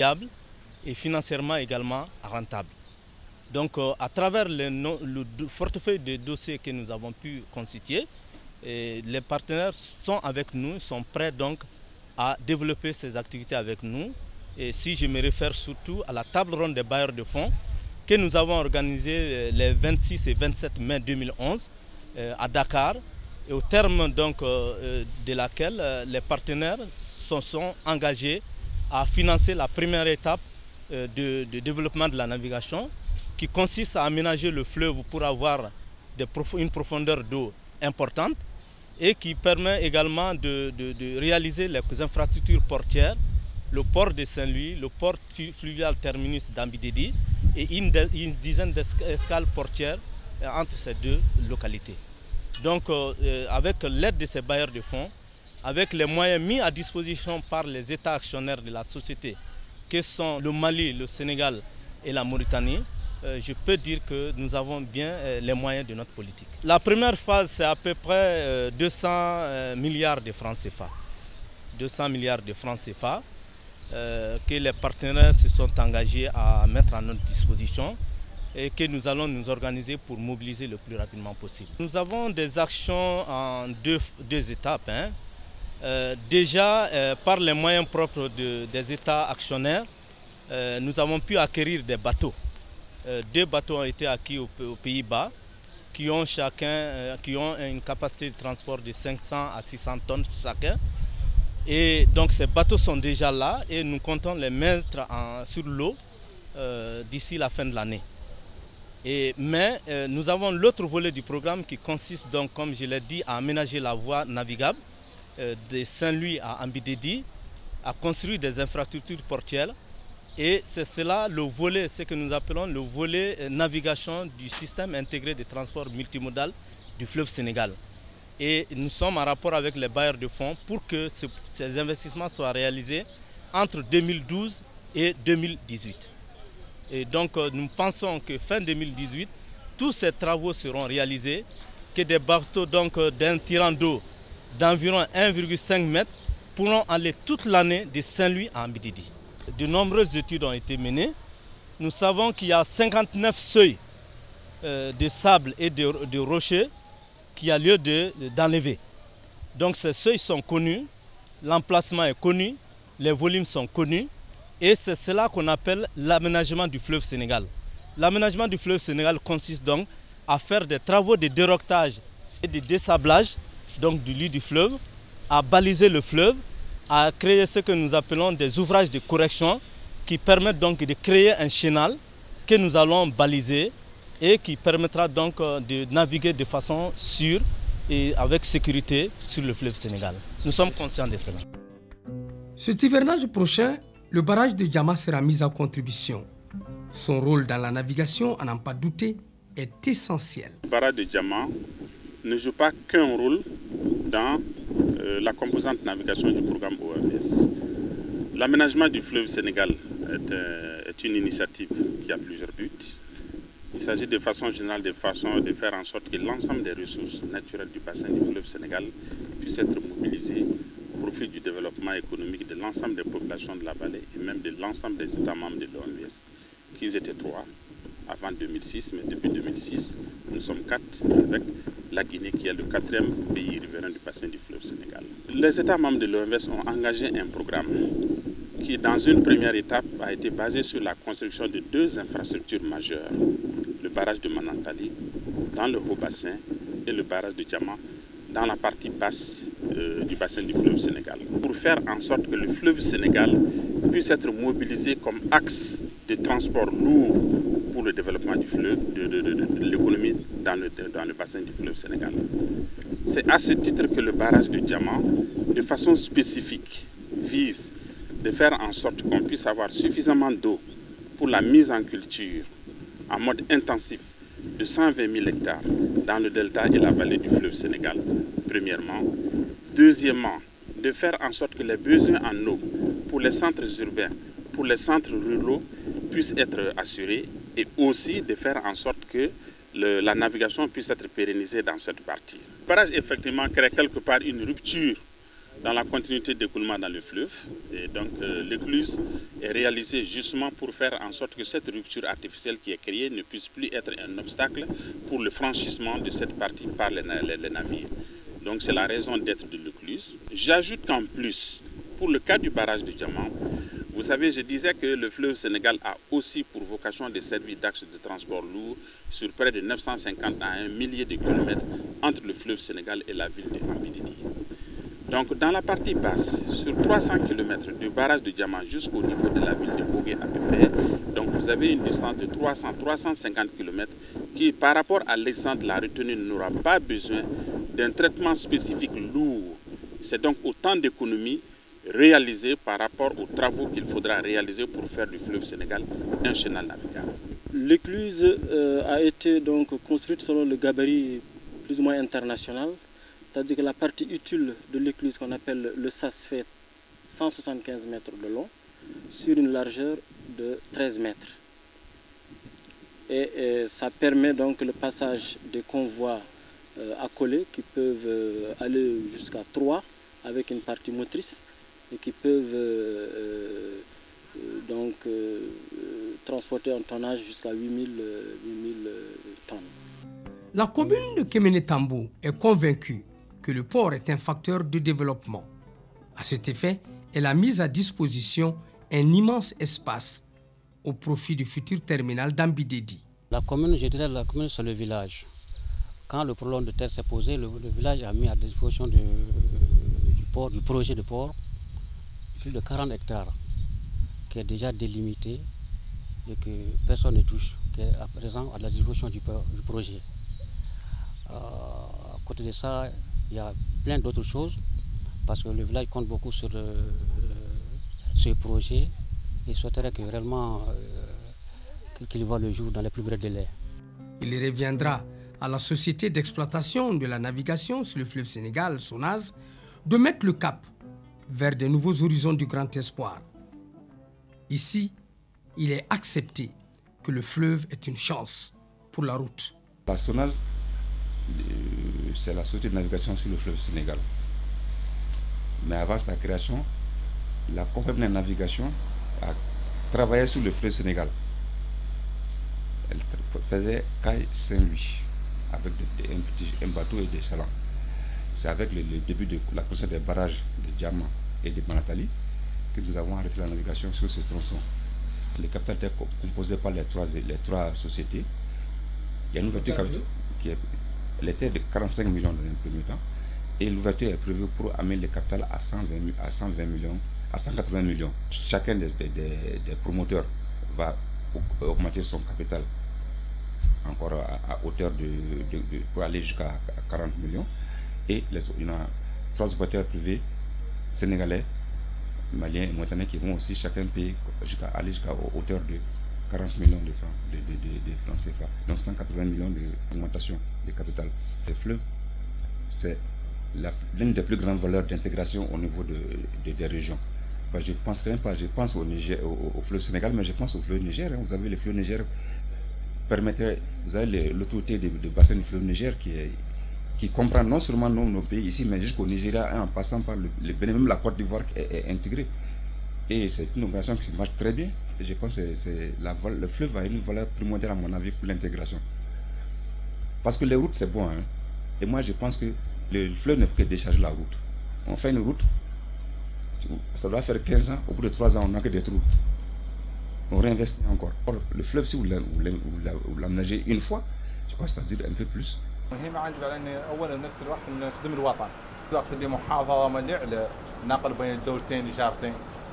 fiable et financièrement également rentable. Donc à travers le portefeuille de dossiers que nous avons pu constituer, les partenaires sont avec nous, sont prêts donc à développer ces activités avec nous. Et si je me réfère surtout à la table ronde des bailleurs de fonds que nous avons organisée les 26 et 27 mai 2011 à Dakar, et au terme donc de laquelle les partenaires se sont engagés à financer la première étape de développement de la navigation, qui consiste à aménager le fleuve pour avoir une profondeur d'eau importante et qui permet également de réaliser les infrastructures portières, le port de Saint-Louis, le port fluvial terminus d'Ambidédi et une dizaine d'escales portières entre ces deux localités. Donc avec l'aide de ces bailleurs de fonds, avec les moyens mis à disposition par les États actionnaires de la société, que sont le Mali, le Sénégal et la Mauritanie, je peux dire que nous avons bien les moyens de notre politique. La première phase, c'est à peu près 200 milliards de francs CFA. 200 milliards de francs CFA que les partenaires se sont engagés à mettre à notre disposition et que nous allons nous organiser pour mobiliser le plus rapidement possible. Nous avons des actions en deux étapes. Déjà, par les moyens propres des États actionnaires, nous avons pu acquérir des bateaux. 2 bateaux ont été acquis aux Pays-Bas qui ont une capacité de transport de 500 à 600 tonnes chacun. Et donc ces bateaux sont déjà là et nous comptons les mettre sur l'eau d'ici la fin de l'année. Mais nous avons l'autre volet du programme qui consiste donc, comme je l'ai dit, à aménager la voie navigable de Saint-Louis à Ambidédi, à construire des infrastructures portières. Et c'est cela le volet, ce que nous appelons le volet navigation du système intégré de transport multimodal du fleuve Sénégal. Et nous sommes en rapport avec les bailleurs de fonds pour que ces investissements soient réalisés entre 2012 et 2018. Et donc nous pensons que fin 2018, tous ces travaux seront réalisés, que des bateaux d'un tirant d'eau d'environ 1,5 m pourront aller toute l'année de Saint-Louis à Ambidédi. De nombreuses études ont été menées. Nous savons qu'il y a 59 seuils de sable et de rochers qu'il y a lieu d'enlever. Donc ces seuils sont connus, l'emplacement est connu, les volumes sont connus et c'est cela qu'on appelle l'aménagement du fleuve Sénégal. L'aménagement du fleuve Sénégal consiste donc à faire des travaux de déroquetage et de dessablage donc du lit du fleuve, à baliser le fleuve, à créer ce que nous appelons des ouvrages de correction qui permettent donc de créer un chenal que nous allons baliser et qui permettra donc de naviguer de façon sûre et avec sécurité sur le fleuve Sénégal. Nous sommes conscients de cela. Cet hivernage prochain, le barrage de Diama sera mis en contribution. Son rôle dans la navigation, à n'en pas douter, est essentiel. Le barrage de Diama ne joue pas qu'un rôle dans la composante navigation du programme OMS. L'aménagement du fleuve Sénégal est une initiative qui a plusieurs buts. Il s'agit de façon générale de faire en sorte que l'ensemble des ressources naturelles du bassin du fleuve Sénégal puissent être mobilisées au profit du développement économique de l'ensemble des populations de la vallée et même de l'ensemble des États membres de l'OMS, qu'ils étaient 3 avant 2006, mais depuis 2006, nous sommes 4 avec la Guinée qui est le 4e pays riverain du bassin du fleuve Sénégal. Les États membres de l'OMS ont engagé un programme qui, dans une première étape, a été basé sur la construction de 2 infrastructures majeures, le barrage de Manantali dans le haut bassin et le barrage de Diama dans la partie basse du bassin du fleuve Sénégal, pour faire en sorte que le fleuve Sénégal puisse être mobilisé comme axe de transport lourd pour le développement du fleuve, de l'économie dans le bassin du fleuve Sénégal. C'est à ce titre que le barrage de Diama, de façon spécifique, vise de faire en sorte qu'on puisse avoir suffisamment d'eau pour la mise en culture en mode intensif de 120 000 hectares dans le delta et la vallée du fleuve Sénégal, premièrement. Deuxièmement, de faire en sorte que les besoins en eau pour les centres urbains, pour les centres ruraux puissent être assurés et aussi de faire en sorte que la navigation puisse être pérennisée dans cette partie. Le barrage effectivement crée quelque part une rupture dans la continuité d'écoulement dans le fleuve. Et donc l'écluse est réalisée justement pour faire en sorte que cette rupture artificielle qui est créée ne puisse plus être un obstacle pour le franchissement de cette partie par les navires. Donc c'est la raison d'être de l'écluse. J'ajoute qu'en plus, pour le cas du barrage de Diamant, vous savez, je disais que le fleuve Sénégal a aussi pour vocation de servir d'axe de transport lourd sur près de 950 à 1 millier de kilomètres entre le fleuve Sénégal et la ville de Ambididi. Donc dans la partie basse, sur 300 km du barrage de Diamant jusqu'au niveau de la ville de Bogué à peu près, donc vous avez une distance de 300-350 km qui par rapport à l'exemple de la retenue n'aura pas besoin d'un traitement spécifique lourd. C'est donc autant d'économies réalisées par rapport aux travaux qu'il faudra réaliser pour faire du fleuve Sénégal un chenal navigable. L'écluse a été donc construite selon le gabarit plus ou moins international. C'est-à-dire que la partie utile de l'écluse qu'on appelle le sas fait 175 mètres de long sur une largeur de 13 mètres. Et ça permet donc le passage des convois accolés qui peuvent aller jusqu'à 3 avec une partie motrice et qui peuvent transporter un tonnage jusqu'à 8000 tonnes. La commune de Kéméné-Tambou est convaincue que le port est un facteur de développement. À cet effet, elle a mis à disposition un immense espace au profit du futur terminal d'Ambididi. La commune, je dirais, la commune, c'est le village. Quand le problème de terre s'est posé, le village a mis à disposition du projet de port plus de 40 hectares qui est déjà délimité et que personne ne touche, qui est à présent à la disposition du projet. À côté de ça, il y a plein d'autres choses parce que le village compte beaucoup sur ce projet et souhaiterait que réellement qu'il voit le jour dans les plus brefs délais. Il reviendra à la société d'exploitation de la navigation sur le fleuve Sénégal, SONAS, de mettre le cap vers de nouveaux horizons du grand espoir. Ici, il est accepté que le fleuve est une chance pour la route. La SONAS, c'est la société de navigation sur le fleuve Sénégal. Mais avant sa création, la compagnie de navigation a travaillé sur le fleuve Sénégal. Elle faisait Caille Saint-Louis avec un bateau et des chalands. C'est avec le début de la construction des barrages de Diamant et de Manatali que nous avons arrêté la navigation sur ce tronçon. Le capital était composé par les trois sociétés. Il y a une ouverture elle était de 45 millions dans un premier temps et l'ouverture est prévue pour amener le capital à 120 millions, à 180 millions. Chacun des promoteurs va augmenter son capital encore à hauteur pour aller jusqu'à 40 millions. Et il y a 3 opérateurs privés sénégalais, maliens et mauritaniens qui vont aussi chacun payer aller jusqu'à hauteur de 40 millions de francs CFA. Donc 180 millions d'augmentation de capital. Le fleuve, c'est l'une des plus grandes valeurs d'intégration au niveau des régions. Je ne pense rien pas, je pense au fleuve Sénégal, mais je pense au fleuve Niger. Vous avez le fleuve Niger, vous avez l'autorité du bassin du fleuve Niger qui comprend non seulement nos pays ici, mais jusqu'au Nigeria, en passant par le Bénin, même la Côte d'Ivoire est intégrée. Et c'est une opération qui marche très bien. Et je pense que le fleuve a une valeur primordiale à mon avis pour l'intégration. Parce que les routes c'est bon. Hein. Et moi je pense que le fleuve ne peut que décharger la route. On fait une route, ça doit faire 15 ans, au bout de 3 ans on n'a que des trous. On réinvestit encore. Or, le fleuve, si vous l'aménagez une fois, je crois que ça dure un peu plus.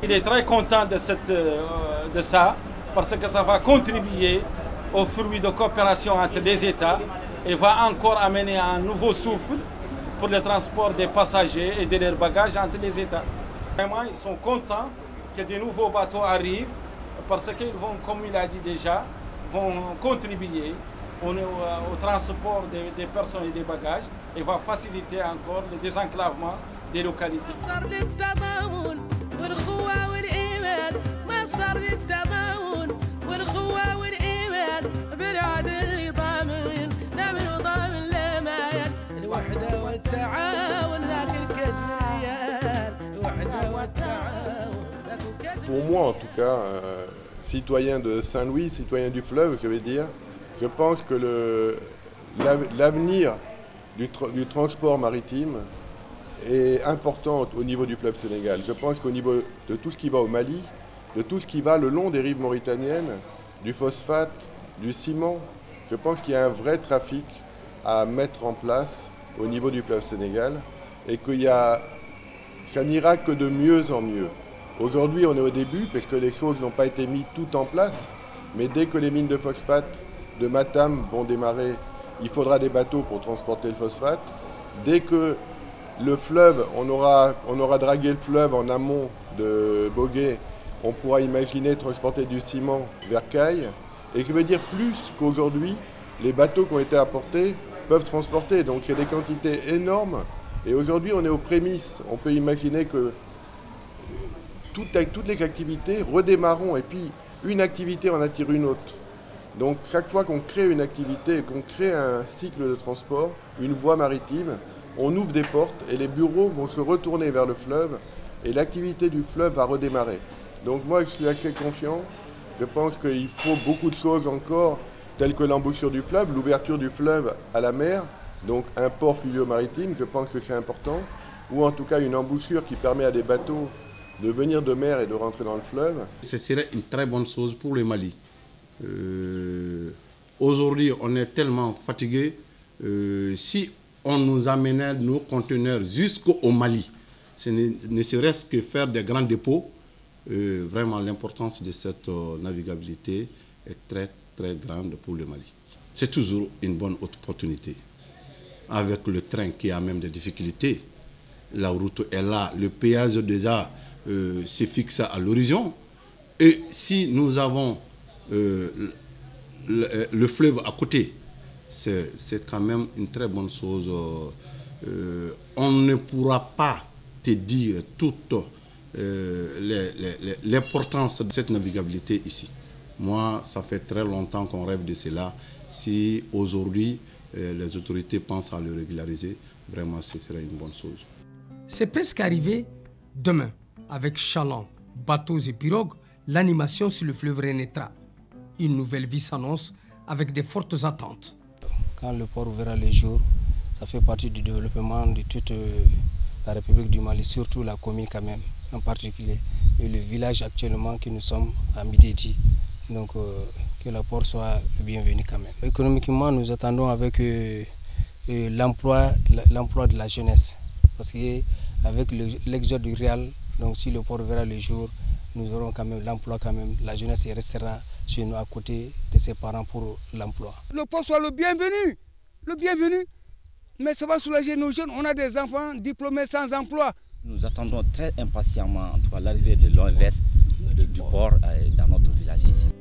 Il est très content de ça parce que ça va contribuer au fruit de coopération entre les États et va encore amener un nouveau souffle pour le transport des passagers et de leurs bagages entre les États. Vraiment, ils sont contents que de nouveaux bateaux arrivent parce qu'ils vont, comme il a dit déjà, vont contribuer au transport des personnes et des bagages et va faciliter encore le désenclavement des localités. الوحدة والتعاون ذاك الكسر pour moi en tout cas, citoyen de Saint-Louis, citoyen du fleuve, je vais dire, je pense que l'avenir du transport maritime est important au niveau du fleuve Sénégal. Je pense qu'au niveau de tout ce qui va au Mali, de tout ce qui va le long des rives mauritaniennes, du phosphate, du ciment, je pense qu'il y a un vrai trafic à mettre en place au niveau du fleuve Sénégal et ça n'ira que de mieux en mieux. Aujourd'hui, on est au début parce que les choses n'ont pas été mises tout en place, mais dès que les mines de phosphate de Matam vont démarrer, il faudra des bateaux pour transporter le phosphate. Dès que le fleuve, on aura dragué le fleuve en amont de Bogué, on pourra imaginer transporter du ciment vers Caille. Et je veux dire plus qu'aujourd'hui, les bateaux qui ont été apportés peuvent transporter. Donc c'est des quantités énormes. Et aujourd'hui, on est aux prémices. On peut imaginer que toutes les activités redémarreront. Et puis, une activité en attire une autre. Donc chaque fois qu'on crée une activité, qu'on crée un cycle de transport, une voie maritime, on ouvre des portes et les bureaux vont se retourner vers le fleuve et l'activité du fleuve va redémarrer. Donc moi je suis assez confiant, je pense qu'il faut beaucoup de choses encore, telles que l'embouchure du fleuve, l'ouverture du fleuve à la mer, donc un port fluvio-maritime, je pense que c'est important, ou en tout cas une embouchure qui permet à des bateaux de venir de mer et de rentrer dans le fleuve. Ce serait une très bonne chose pour le Mali. Aujourd'hui, on est tellement fatigué. Si on nous amenait nos conteneurs jusqu'au Mali, ce ne serait-ce que faire des grands dépôts. Vraiment, l'importance de cette navigabilité est très, très grande pour le Mali. C'est toujours une bonne opportunité. Avec le train qui a même des difficultés, la route est là, le péage déjà se fixe à l'horizon. Et si nous avons le fleuve à côté, c'est quand même une très bonne chose. On ne pourra pas te dire toute l'importance de cette navigabilité ici. Moi, ça fait très longtemps qu'on rêve de cela. Si aujourd'hui les autorités pensent à le régulariser, vraiment ce serait une bonne chose. C'est presque arrivé demain. Avec chalands, bateaux et pirogues, l'animation sur le fleuve renaîtra. Une nouvelle vie s'annonce avec de fortes attentes. Quand le port verra les jours, ça fait partie du développement de toute la République du Mali, surtout la commune quand même, en particulier. Et le village actuellement que nous sommes à Midédi. Donc que le port soit le bienvenu quand même. Économiquement, nous attendons avec l'emploi de la jeunesse. Parce qu'avec l'exode rural, donc si le port verra le jour, nous aurons quand même l'emploi quand même. La jeunesse restera chez nous à côté de ses parents pour l'emploi. Le port soit le bienvenu. Mais ça va soulager nos jeunes. On a des enfants diplômés sans emploi. Nous attendons très impatiemment en tout cas l'arrivée de l'OMVS du port dans notre village ici.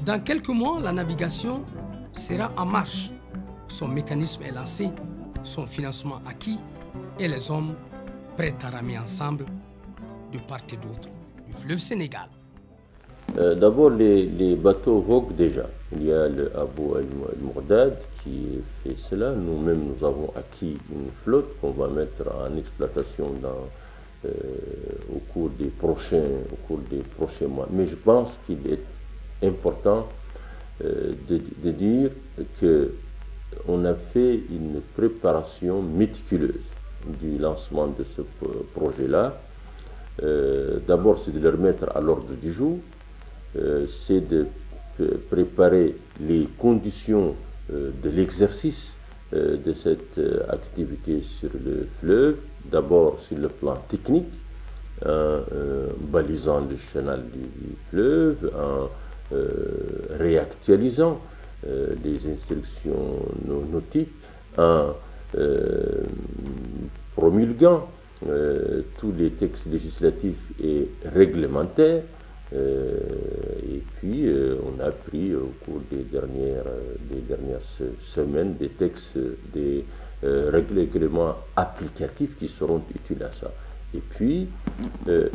Dans quelques mois, la navigation sera en marche. Son mécanisme est lancé, son financement acquis et les hommes prêts à ramer ensemble de part et d'autre du fleuve Sénégal. D'abord, les bateaux voguent déjà. Il y a le Abou El-Mourdad qui fait cela. Nous-mêmes, nous avons acquis une flotte qu'on va mettre en exploitation au cours des prochains mois. Mais je pense qu'il est important de dire qu'on a fait une préparation méticuleuse du lancement de ce projet-là. D'abord, c'est de le remettre à l'ordre du jour, c'est de préparer les conditions de l'exercice de cette activité sur le fleuve, d'abord sur le plan technique, en balisant le canal du fleuve, en réactualisant les instructions nautiques, en promulguant tous les textes législatifs et réglementaires. Et puis on a pris au cours des dernières semaines des textes, des règlements applicatifs qui seront utiles à ça. Et puis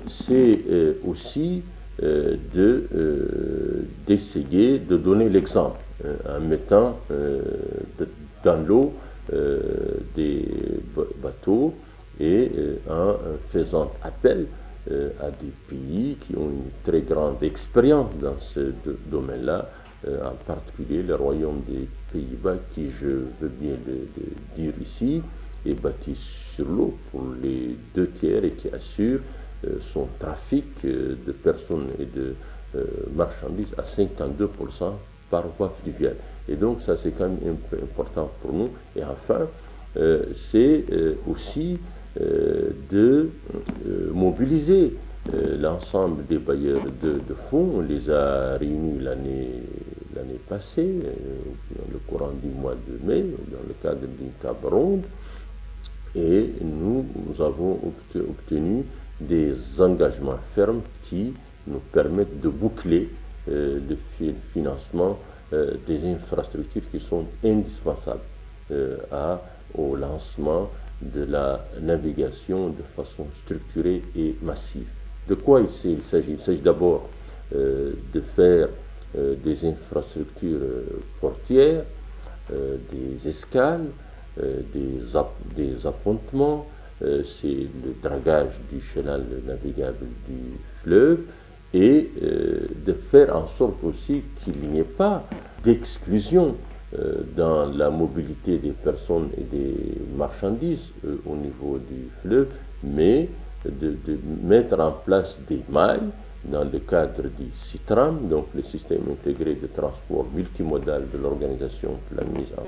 c'est aussi d'essayer de donner l'exemple en mettant dans l'eau des bateaux et en faisant appel à des pays qui ont une très grande expérience dans ce domaine-là, en particulier le Royaume des Pays-Bas, qui, je veux bien le dire ici, est bâti sur l'eau pour les 2 tiers et qui assure son trafic de personnes et de marchandises à 52% par voie fluviale. Et donc ça c'est quand même important pour nous. Et enfin, c'est aussi de mobiliser l'ensemble des bailleurs de fonds. On les a réunis l'année passée, dans le courant du mois de mai, dans le cadre d'une table ronde, et nous avons obtenu des engagements fermes qui nous permettent de boucler le financement des infrastructures qui sont indispensables au lancement de la navigation de façon structurée et massive. De quoi il s'agit? Il s'agit d'abord de faire des infrastructures portières, des escales, des appontements, c'est le dragage du chenal navigable du fleuve, et de faire en sorte aussi qu'il n'y ait pas d'exclusion dans la mobilité des personnes et des marchandises au niveau du fleuve, mais de mettre en place des mailles dans le cadre du CITRAM, donc le système intégré de transport multimodal de l'organisation pour la mise en